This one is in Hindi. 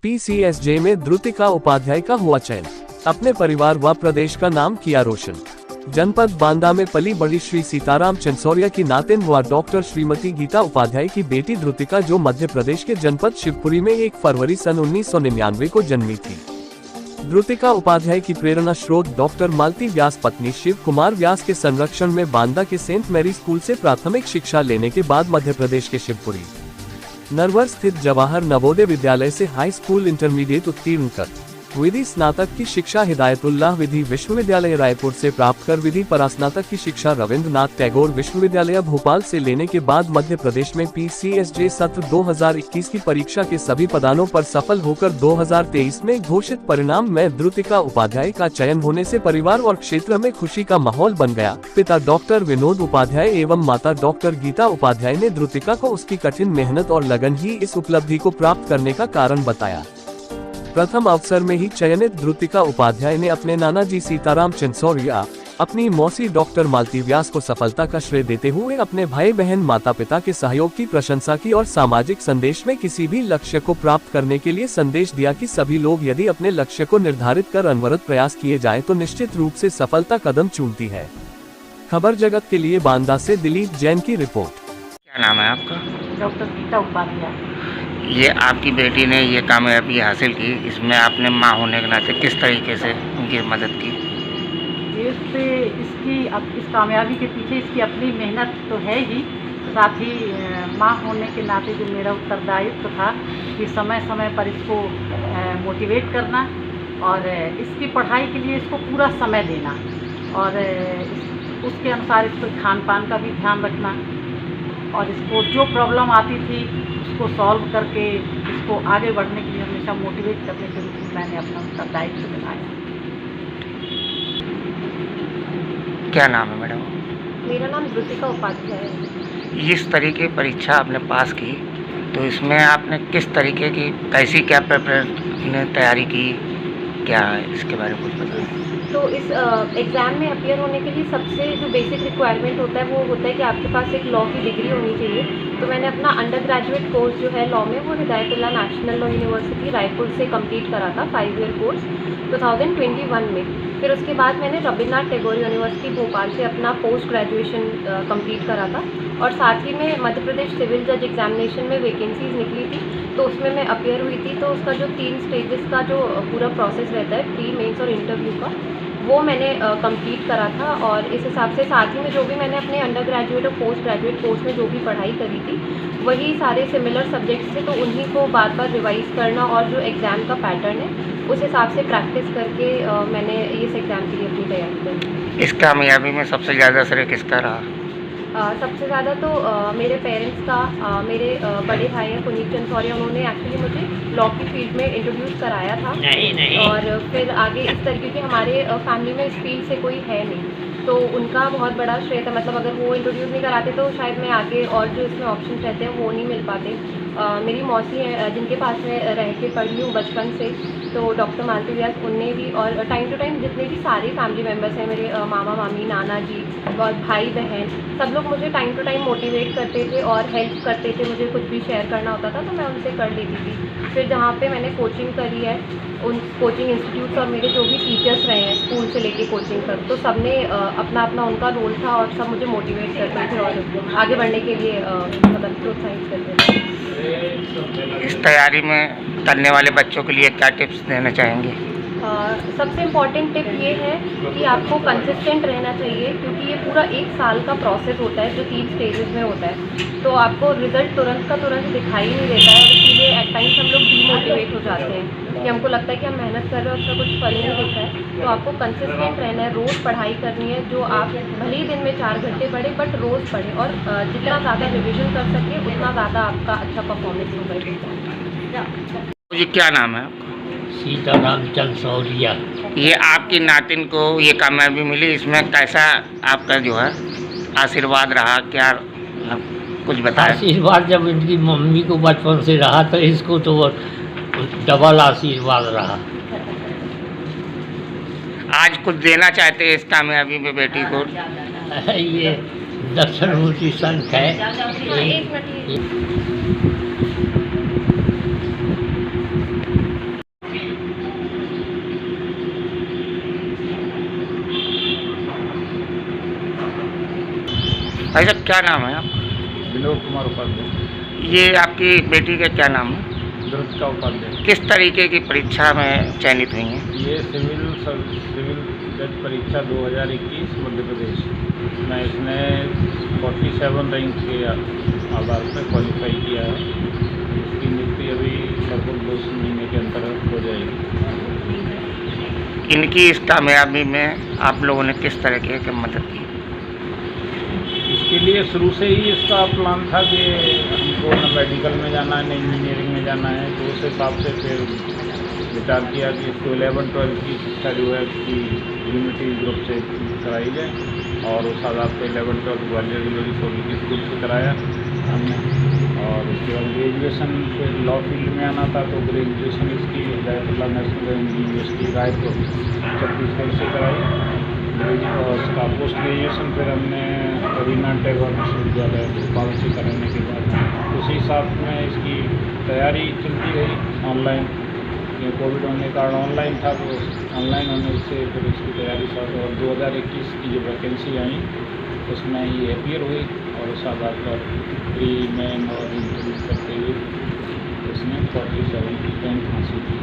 पीसीएसजे में द्रुतिका उपाध्याय का हुआ चयन, अपने परिवार व प्रदेश का नाम किया रोशन। जनपद बांदा में पली बड़ी श्री सीताराम चंसौरिया की नातिन व डॉक्टर श्रीमती गीता उपाध्याय की बेटी द्रुतिका, जो मध्य प्रदेश के जनपद शिवपुरी में 1 फरवरी सन 1999 को जन्मी थी। द्रुतिका उपाध्याय की प्रेरणा स्रोत डॉक्टर मालती व्यास पत्नी शिव कुमार व्यास के संरक्षण में बांदा के सेंट मैरी स्कूल से प्राथमिक शिक्षा लेने के बाद मध्य प्रदेश के शिवपुरी नरवर स्थित जवाहर नवोदय विद्यालय से हाई स्कूल इंटरमीडिएट उत्तीर्ण कर विधि स्नातक की शिक्षा हिदायतुल्लाह विधि विश्वविद्यालय रायपुर से प्राप्त कर विधि परास्नातक की शिक्षा रविंद्रनाथ टैगोर विश्वविद्यालय भोपाल से लेने के बाद मध्य प्रदेश में पीसीएसजे सत्र 2021 की परीक्षा के सभी पदानों पर सफल होकर 2023 में घोषित परिणाम में द्रुतिका उपाध्याय का चयन होने से परिवार और क्षेत्र में खुशी का माहौल बन गया। पिता डॉक्टर विनोद उपाध्याय एवं माता डॉक्टर गीता उपाध्याय ने द्रुतिका को उसकी कठिन मेहनत और लगन ही इस उपलब्धि को प्राप्त करने का कारण बताया। प्रथम अवसर में ही चयनित द्रुतिका उपाध्याय ने अपने नाना जी सीताराम चंसौरिया, अपनी मौसी डॉक्टर मालती व्यास को सफलता का श्रेय देते हुए अपने भाई बहन माता पिता के सहयोग की प्रशंसा की और सामाजिक संदेश में किसी भी लक्ष्य को प्राप्त करने के लिए संदेश दिया कि सभी लोग यदि अपने लक्ष्य को निर्धारित कर अनवरत प्रयास किए जाए तो निश्चित रूप से सफलता कदम चूमती है। खबर जगत के लिए बांदा से दिलीप जैन की रिपोर्ट। क्या नाम है आपका? डॉक्टर गीता उपाध्याय। ये आपकी बेटी ने ये कामयाबी हासिल की, इसमें आपने माँ होने के नाते किस तरीके से उनकी मदद की? इस कामयाबी के पीछे इसकी अपनी मेहनत तो है ही, साथ ही माँ होने के नाते जो मेरा उत्तरदायित्व था कि समय समय पर इसको मोटिवेट करना और इसकी पढ़ाई के लिए इसको पूरा समय देना और उसके अनुसार इसको खान पान का भी ध्यान रखना और इसको जो प्रॉब्लम आती थी उसको सॉल्व करके इसको आगे बढ़ने के लिए हमेशा मोटिवेट करने के लिए मैंने अपना उत्तरदायित्व निभाया। क्या नाम है मैडम? मेरा नाम द्रुतिका उपाध्याय है। इस तरीके की परीक्षा आपने पास की तो इसमें आपने किस तरीके की कैसी क्या तैयारी की, क्या है इसके बारे में कुछ बताएं? तो इस एग्ज़ाम में अपीयर होने के लिए सबसे जो बेसिक रिक्वायरमेंट होता है वो होता है कि आपके पास एक लॉ की डिग्री होनी चाहिए। तो मैंने अपना अंडर ग्रेजुएट कोर्स जो है लॉ में वो Hidayatullah national law university Raipur से कंप्लीट करा था 5 ईयर कोर्स 2021 में। फिर उसके बाद मैंने रविंद्रनाथ टैगोर यूनिवर्सिटी भोपाल से अपना पोस्ट ग्रेजुएशन कंप्लीट करा था और साथ ही में मध्य प्रदेश सिविल जज एग्जामिनेशन में वैकेंसीज निकली थी तो उसमें मैं अपीयर हुई थी। तो उसका जो 3 स्टेजेस का जो पूरा प्रोसेस रहता है, प्री मेंस और इंटरव्यू का, वो मैंने कंप्लीट करा था और इस हिसाब से साथ ही में जो भी मैंने अपने अंडर ग्रेजुएट और पोस्ट ग्रेजुएट कोर्स में जो भी पढ़ाई करी थी वही सारे सिमिलर सब्जेक्ट्स थे, तो उन्हीं को बार बार रिवाइज़ करना और जो एग्ज़ाम का पैटर्न है उस हिसाब से प्रैक्टिस करके मैंने इस एग्ज़ाम के लिए अपनी तैयारी करी। इस कामयाबी में सबसे ज़्यादा श्रेय किसका रहा? सबसे ज़्यादा तो मेरे पेरेंट्स का, मेरे बड़े भाई हैं पुनीत चंसौरिया, उन्होंने एक्चुअली मुझे लॉ की फील्ड में इंट्रोड्यूस कराया था। नहीं। और फिर आगे इस तरीके के हमारे फैमिली में इस फील्ड से कोई है नहीं, तो उनका बहुत बड़ा श्रेय था। मतलब अगर वो इंट्रोड्यूस नहीं कराते तो शायद मैं आगे और जो इसमें ऑप्शन रहते हैं वो नहीं मिल पाते। मेरी मौसी है जिनके पास मैं रह के पढ़ी हूँ बचपन से, तो डॉक्टर मालती व्यास, उनने भी और टाइम टू टाइम जितने भी सारे फैमिली मेम्बर्स हैं मेरे, मामा मामी नाना जी और भाई बहन, सब लोग मुझे टाइम टू टाइम मोटिवेट करते थे और हेल्प करते थे। मुझे कुछ भी शेयर करना होता था तो मैं उनसे कर लेती थी। फिर जहाँ पे मैंने कोचिंग करी है उन कोचिंग इंस्टीट्यूट्स और मेरे जो भी टीचर्स रहे हैं स्कूल से लेके कोचिंग तक, तो सब ने अपना अपना उनका रोल था और सब मुझे मोटिवेट करते थे और आगे बढ़ने के लिए मतलब प्रोत्साहित करते थे। इस तैयारी में करने वाले बच्चों के लिए क्या टिप्स देना चाहेंगे? सबसे इम्पॉर्टेंट टिप ये है कि आपको कंसिस्टेंट रहना चाहिए, क्योंकि ये पूरा 1 साल का प्रोसेस होता है जो 3 स्टेजेस में होता है। तो आपको रिजल्ट तुरंत का तुरंत दिखाई नहीं देता है और इसीलिए एट टाइम्स हम लोग डीमोटिवेट हो जाते हैं कि हमको लगता है कि हम मेहनत कर रहे हैं उसका कुछ फल नहीं दिख रहा है। तो आपको कंसिस्टेंट रहना है, रोज़ पढ़ाई करनी है, जो आप भले ही दिन में 4 घंटे पढ़ें बट रोज़ पढ़ें और जितना ज़्यादा रिविजन कर सकें उतना ज़्यादा आपका अच्छा परफॉर्मेंस होगा। जी क्या नाम है आपका? सीताराम चंसौरिया। ये आपकी नातिन को ये कामयाबी मिली, इसमें कैसा आपका जो है आशीर्वाद रहा, क्या कुछ बताएं? आशीर्वाद जब इनकी मम्मी को बचपन से रहा तो इसको तो डबल आशीर्वाद रहा। आज कुछ देना चाहते हैं इस कामयाबी में बेटी को? ये दक्षिणमूर्ति संघ है। भाई साहब क्या नाम है आपका? विनोद कुमार उपाध्याय। ये आपकी बेटी का क्या नाम है? द्रुतिका उपाध्याय। किस तरीके की परीक्षा में चयनित हुई हैं? ये सिविल जज परीक्षा 2021 मध्य प्रदेश में इसने 47 रैंक के आधार पर क्वालिफाई किया है। इसकी नियुक्ति अभी लगभग 2 महीने के अंतर हो जाएगी। इनकी इस कामयाबी में आप लोगों ने किस तरह की मदद की? इसके लिए शुरू से ही इसका प्लान था कि हमको न मेडिकल में जाना है न इंजीनियरिंग में जाना है, तो उस हिसाब से फिर विचार किया कि इसको 11-12 की शिक्षा जो है उसकी यूनिटी ग्रुप से कराई जाए और उस आधार पर 11-12 ग्वालियर डिलीवरी पब्लिक स्कूल से कराया हमने। और उसके बाद ग्रेजुएशन फिर लॉ फील्ड में आना था, तो ग्रेजुएशन इसकी हिदायतुल्लाह नेशनल यूनिवर्सिटी रायपुर छत्तीसगढ़ से कराई। और उसका पोस्ट ग्रेजुएशन फिर हमने रवीन्द्रनाथ टैगोर विश्वविद्यालय भोपाल से कराने के बाद उसी साथ में इसकी तैयारी चलती रही ऑनलाइन। ये कोविड होने के कारण ऑनलाइन था, तो ऑनलाइन होने से फिर इसकी तैयारी साथ और 2021 की जो वैकेंसी आई उसमें ये अपीयर हुई और उस आधार पर प्री मेन और इंटरव्यू करते हुए उसने 47 रैंक हासिल की।